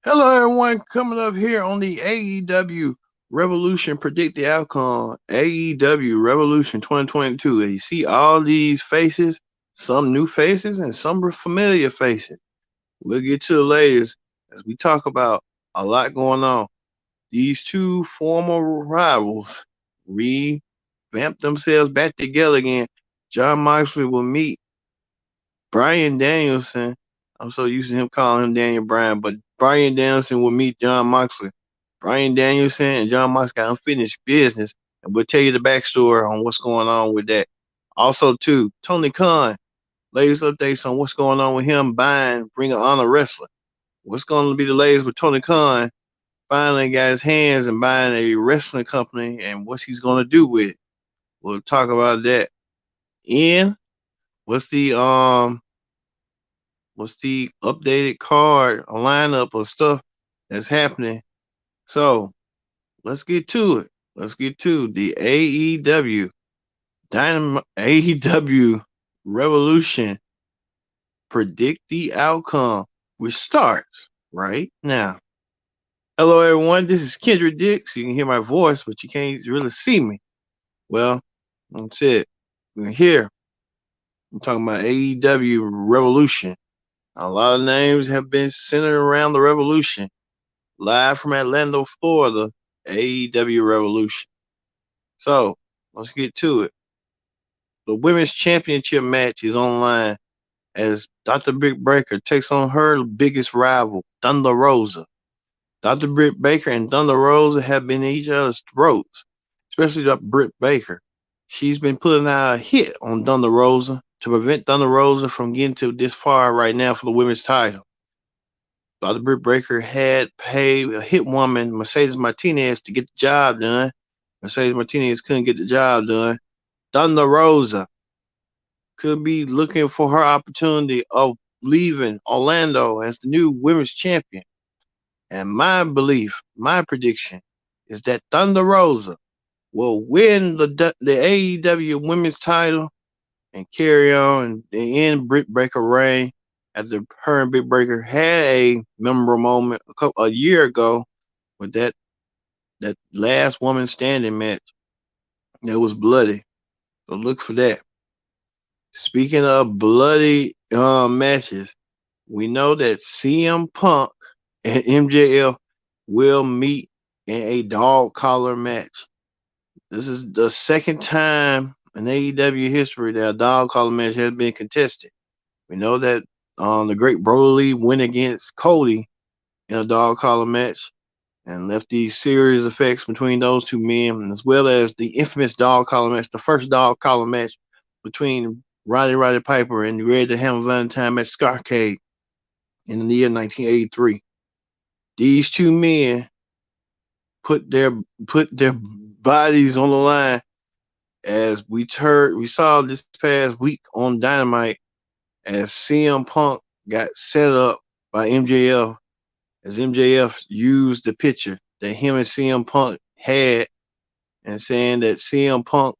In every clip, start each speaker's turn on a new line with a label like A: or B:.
A: Hello, everyone. Coming up here on the AEW Revolution Predict the Outcome, AEW Revolution 2022. And you see all these faces, some new faces and some familiar faces. We'll get to the latest as we talk about a lot going on. These two former rivals revamped themselves back together again. John Moxley will meet Brian Danielson. I'm so used to him calling him Daniel Bryan, but Brian Danielson will meet John Moxley. Brian Danielson and John Moxley got unfinished business, and we'll tell you the backstory on what's going on with that. Also, too, Tony Khan, latest updates on what's going on with him buying Ring of Honor Wrestling. What's going to be the latest with Tony Khan finally got his hands and buying a wrestling company and what he's going to do with it. We'll talk about that. And what's the updated card, a lineup of stuff that's happening. So let's get to it. Let's get to the AEW Revolution. Predict the outcome, which starts right now. Hello, everyone. This is Kendrick Dix. You can hear my voice, but you can't really see me. Well, that's it. We're here. I'm talking about AEW Revolution. A lot of names have been centered around the Revolution. Live from Atlanta, Florida, AEW Revolution. So let's get to it. The women's championship match is online as Dr. Britt Baker takes on her biggest rival, Thunder Rosa. Dr. Britt Baker and Thunder Rosa have been in each other's throats, especially Dr. Britt Baker. She's been putting out a hit on Thunder Rosa to prevent Thunder Rosa from getting to this far right now for the women's title. Dr. Britt Baker had paid a hit woman, Mercedes Martinez, to get the job done. Mercedes Martinez couldn't get the job done. Thunder Rosa could be looking for her opportunity of leaving Orlando as the new women's champion. And my belief, my prediction, is that Thunder Rosa will win the AEW women's title and carry on and end Britt Baker reign after her and Britt Baker had a memorable moment a year ago with that last woman standing match that was bloody. So look for that. Speaking of bloody matches, we know that CM Punk and MJF will meet in a dog collar match. This is the second time in AEW history that a dog collar match has been contested. We know that the great Broly went against Cody in a dog collar match and left these serious effects between those two men, as well as the infamous dog collar match, the first dog collar match between Roddy Piper and Red the Hammer Valentine at Starcade in the year 1983. These two men put their bodies on the line as we saw this past week on Dynamite as CM Punk got set up by MJF as MJF used the picture that him and CM Punk had and saying that CM Punk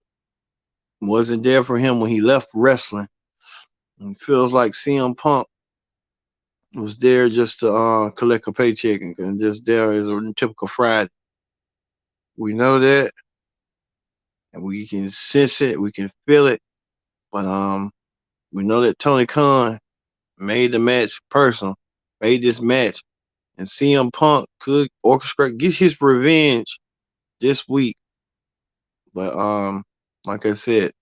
A: wasn't there for him when he left wrestling. And feels like CM Punk was there just to collect a paycheck and just there as a typical Friday. We know that, and we can sense it, we can feel it, but we know that Tony Khan made the match personal, made this match, and CM Punk could orchestrate, get his revenge this week. But like I said,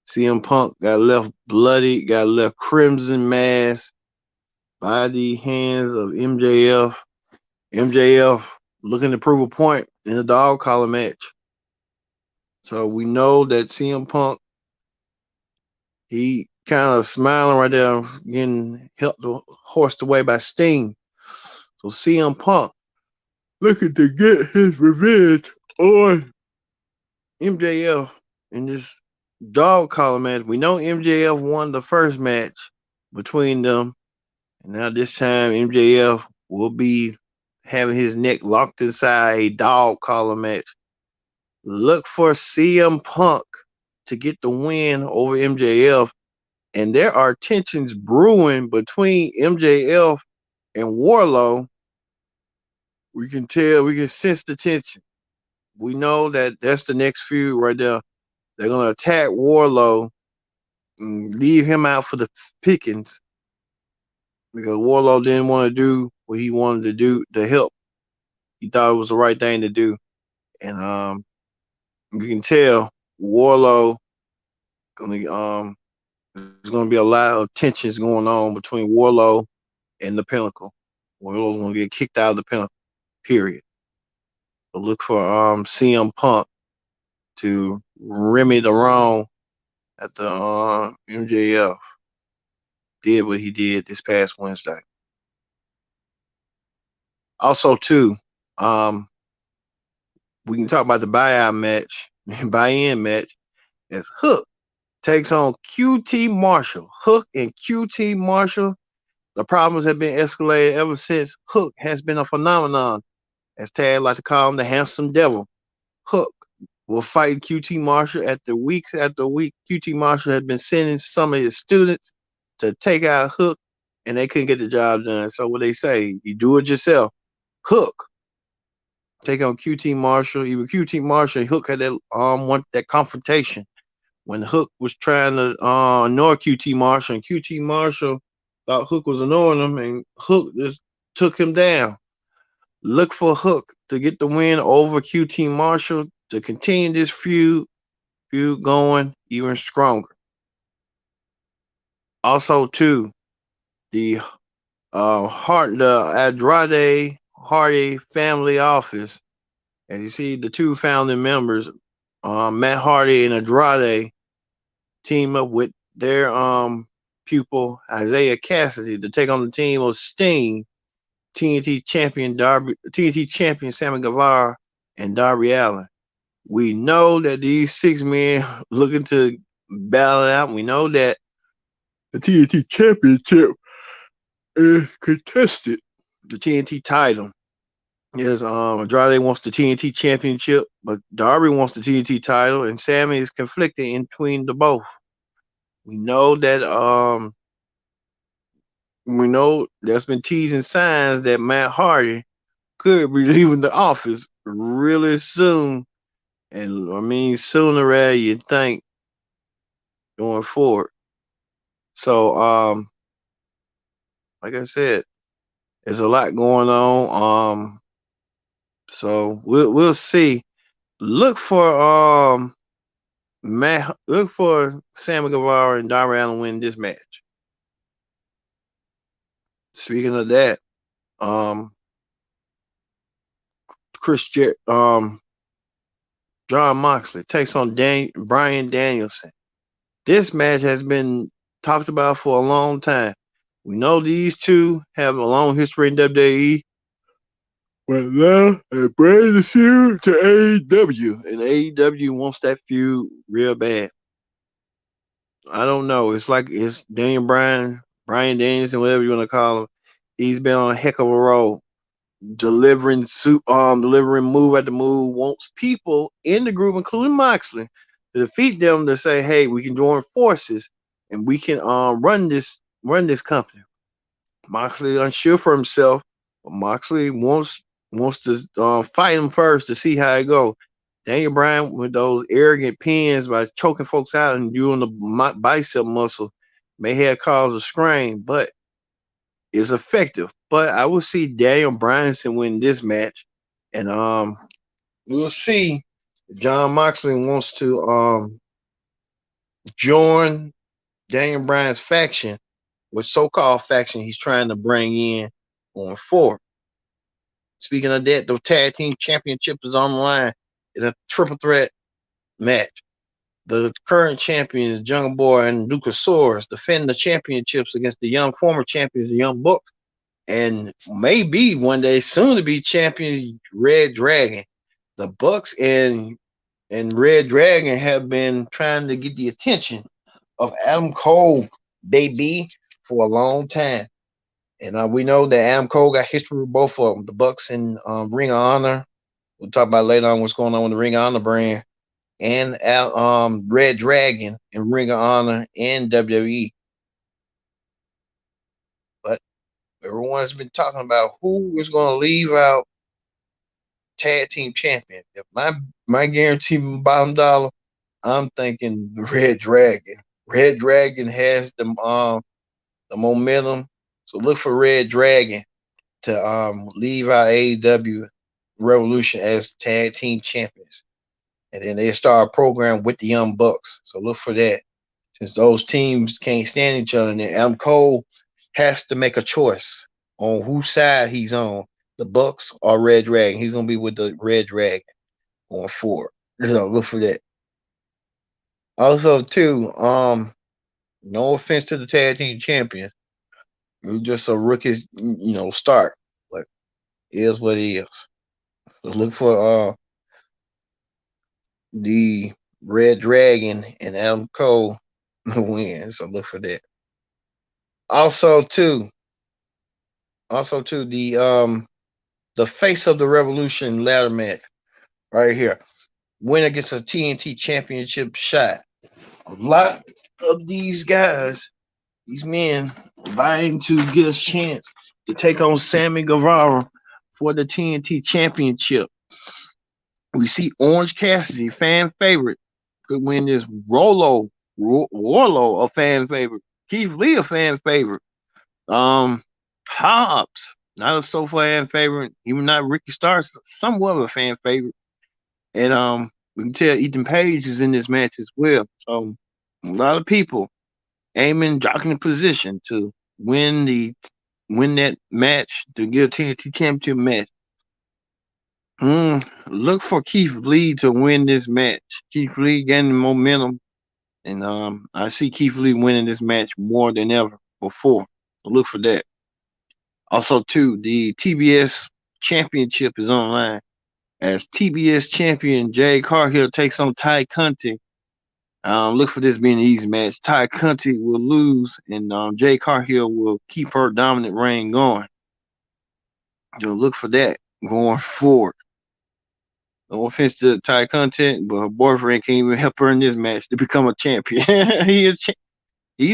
A: CM Punk got left bloody, got left crimson mass by the hands of MJF. MJF looking to prove a point in the dog collar match. So we know that CM Punk, he kind of smiling right there, getting helped horsed away by Sting. So CM Punk looking to get his revenge on MJF in this dog collar match. We know MJF won the first match between them, and now this time MJF will be having his neck locked inside a dog collar match. Look for CM Punk to get the win over MJF, and there are tensions brewing between MJF and Warlow We can tell, we can sense the tension. We know that that's the next feud right there. They're gonna attack Warlow and leave him out for the pickings because Warlow didn't want to do what he wanted to do to help. He thought it was the right thing to do, and you can tell Warlow gonna there's gonna be a lot of tensions going on between Warlow and the Pinnacle. Warlow's gonna get kicked out of the Pinnacle. Period. So look for CM Punk to remedy the wrong at the MJF. Did what he did this past Wednesday. Also, too, um, we can talk about the buyout match, buy-in match, as Hook takes on QT Marshall. Hook and QT Marshall, the problems have been escalated ever since Hook has been a phenomenon, as Tag like to call him the handsome devil. Hook will fight QT Marshall after week. QT Marshall had been sending some of his students to take out Hook, and they couldn't get the job done. So what they say, you do it yourself. Hook take on QT Marshall. Even QT Marshall and Hook had that want that confrontation when Hook was trying to annoy QT Marshall, and QT Marshall thought Hook was annoying him, and Hook just took him down. Look for Hook to get the win over QT Marshall to continue this feud going even stronger. Also, too, the the Andrade Hardy family office, as you see, the two founding members, Matt Hardy and Andrade, team up with their pupil Isaiah Cassidy to take on the team of Sting, TNT champion Sammy Guevara, and Darby Allin. We know that these six men looking to battle it out. We know that the TNT championship is contested. The TNT title is Andrade wants the TNT championship, but Darby wants the TNT title, and Sammy is conflicted in between the both. We know that there's been teasing signs that Matt Hardy could be leaving the office really soon. And I mean sooner rather you think going forward. So like I said, there's a lot going on. So we'll see. Look for look for Sammy Guevara and Darby Allin win this match. Speaking of that, John Moxley takes on Bryan Danielson. This match has been talked about for a long time. We know these two have a long history in WWE, but now they bring the feud to AEW, and AEW wants that feud real bad. I don't know. It's like it's Bryan Danielson, whatever you want to call him. He's been on a heck of a roll, delivering move after move. Wants people in the group, including Moxley, to defeat them to say, "Hey, we can join forces and we can run this company." Moxley unsure for himself, but Moxley wants to fight him first to see how it goes. Daniel Bryan with those arrogant pins by choking folks out and doing the bicep muscle may have caused a scream, but it's effective. But I will see Daniel Bryanson win this match, and we'll see if John Moxley wants to join Daniel Bryan's faction, with so-called faction he's trying to bring in going forward. Speaking of that, the tag team championship is on the line. It's a triple threat match. The current champion, Jungle Boy and Luchasaurus, defend the championships against the former champions, the Young Bucks, and maybe one day soon to be champions, Red Dragon. The Bucks and Red Dragon have been trying to get the attention of Adam Cole, baby, for a long time. And we know that Adam Cole got history with both of them, the Bucks and Ring of Honor. We'll talk about later on what's going on with the Ring of Honor brand, and Red Dragon and Ring of Honor and WWE. But everyone's been talking about who is going to leave out tag team champion. If my guaranteed bottom dollar, I'm thinking Red Dragon. Red Dragon has the momentum. So look for Red Dragon to leave our AEW Revolution as tag team champions. And then they start a program with the Young Bucks. So look for that. Since those teams can't stand each other, and then Adam Cole has to make a choice on whose side he's on, the Bucks or Red Dragon. He's gonna be with the Red Dragon on forward. So look for that. Also, too, no offense to the tag team champions. You're just a rookie, start. But it is what it is. So look for the Red Dragon and Adam Cole to win. So look for that. Also, too, the face of the Revolution ladder match right here. Winner gets a TNT championship shot. A lot of these guys, these men, vying to get a chance to take on Sammy Guevara for the TNT championship. We see Orange Cassidy, fan favorite, could win this. Warlow, a fan favorite. Keith Lee, a fan favorite. Hobbs, not a so fan favorite, even not Ricky Starks, somewhat of a fan favorite. And we can tell Ethan Page is in this match as well. So a lot of people aiming, jockeying the position to win that match to get a TNT championship match. Look for Keith Lee to win this match. Keith Lee gaining momentum, and I see Keith Lee winning this match more than ever before. So look for that. Also, too, the TBS championship is online as TBS champion Jay Cargill takes on Ty Conti. Look for this being an easy match. Ty Conti will lose, and Jay Cargill will keep her dominant reign going. So look for that going forward. No offense to Ty Conti, but her boyfriend can't even help her in this match to become a champion. He's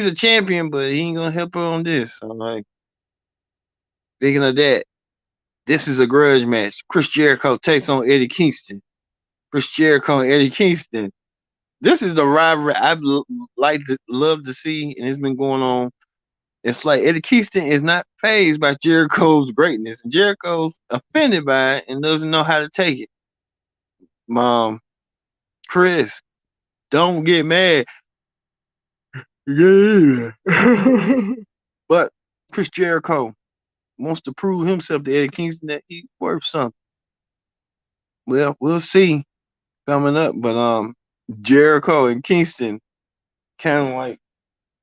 A: a champion, but he ain't gonna help her on this. So like, speaking of that, this is a grudge match. Chris Jericho takes on Eddie Kingston. Chris Jericho and Eddie Kingston. This is the rivalry I'd love to see, and it's been going on. It's like Eddie Kingston is not fazed by Jericho's greatness, and Jericho's offended by it and doesn't know how to take it. Chris, don't get mad. Yeah. But Chris Jericho wants to prove himself to Eddie Kingston that he's worth something. Well, we'll see coming up, but Jericho and Kingston kind of like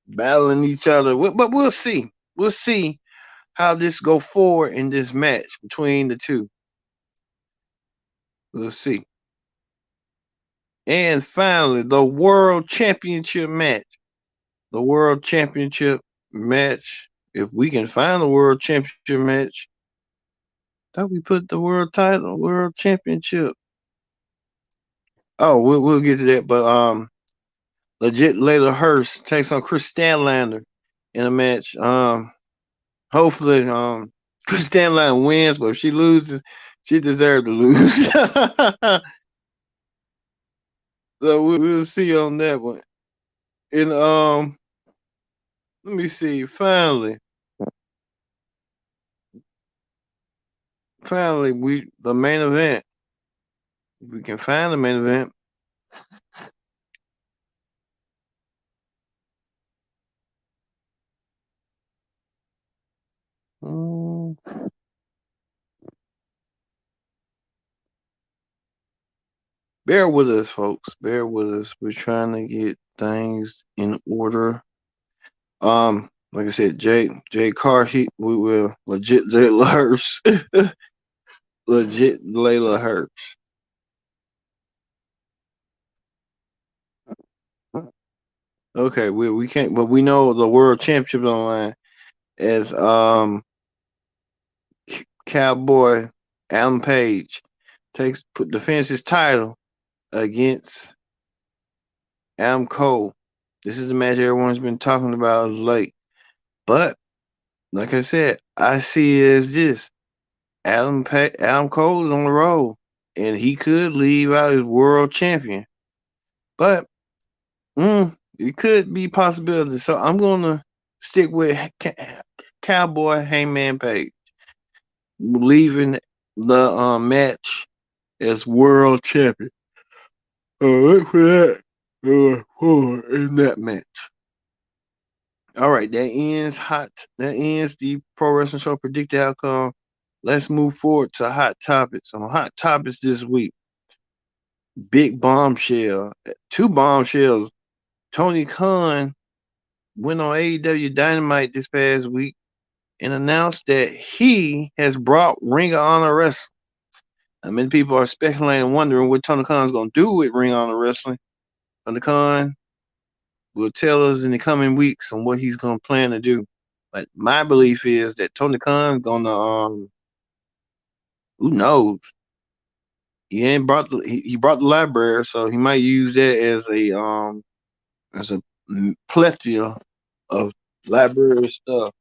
A: battling each other. But we'll see. We'll see how this go forward in this match between the two. We'll see. And finally, the World Championship match. The World Championship match. If we can find the World Championship match, thought we put the world title, World Championship. Oh, we'll get to that. But legit Layla Hurst takes on Chris Stanlander in a match. Hopefully, Chris Stanlander wins, but if she loses, she deserves to lose. So we'll see on that one. And let me see. Finally, the main event. If we can find the main event. Bear with us, folks. Bear with us. We're trying to get things in order. Like I said, Jay Carr, we will legit Layla Hurst. Legit Layla Hurst. Okay, we can't, but we know the World Championship online as Cowboy Adam Page defends his title against Adam Cole. This is the match everyone's been talking about late. But like I said, I see it as this. Adam Cole is on the roll. and he could leave out as world champion. But it could be possibility. So I'm gonna stick with Cowboy Hangman Page leaving the match as world champion. Look for that in that match. All right, that ends the Pro Wrestling Show predicted outcome. Let's move forward to hot topics. On hot topics this week, big bombshell, two bombshells. Tony Khan went on AEW Dynamite this past week and announced that he has brought Ring of Honor Wrestling. Now, many people are speculating, wondering what Tony Khan's going to do with Ring of Honor Wrestling. Tony Khan will tell us in the coming weeks on what he's going to plan to do. But my belief is that Tony Khan's going to, who knows? He brought the library, so he might use that as a plethora of library stuff.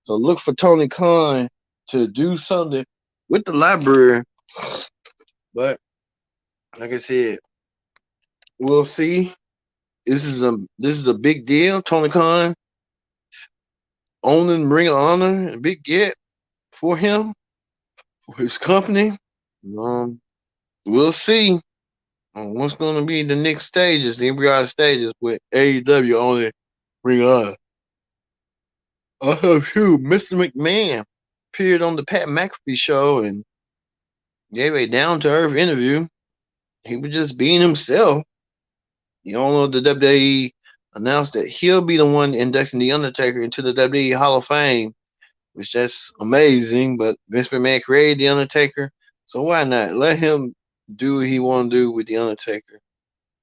A: So look for Tony Khan to do something with the library. But like I said, we'll see. This is a big deal. Tony Khan owning Ring of Honor, a big get for him, for his company. We'll see what's going to be the next stages, the embryonic stages with AEW owning Ring of Honor. Shoot, Mr. McMahon appeared on the Pat McAfee show and gave a down-to-earth interview. He was just being himself. The owner of the WWE announced that he'll be the one inducting The Undertaker into the WWE Hall of Fame, which that's amazing. But Vince McMahon created The Undertaker, so why not let him do what he want to do with The Undertaker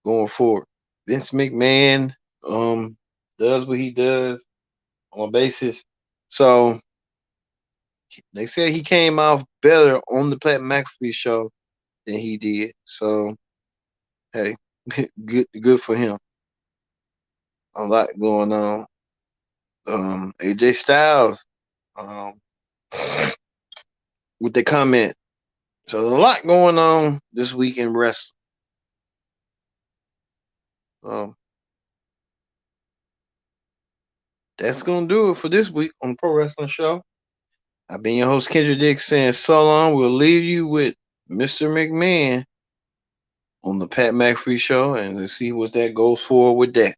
A: going forward? Vince McMahon does what he does on a basis. So they said he came off better on the Pat McAfee show than he did. So hey, good for him. A lot going on. AJ Styles with the comment. So there's a lot going on this week in wrestling. That's gonna do it for this week on the Pro Wrestling Show. I've been your host Kendrick Dix saying so long. We'll leave you with Mr. McMahon on the Pat McAfee show and let's see what that goes for with that.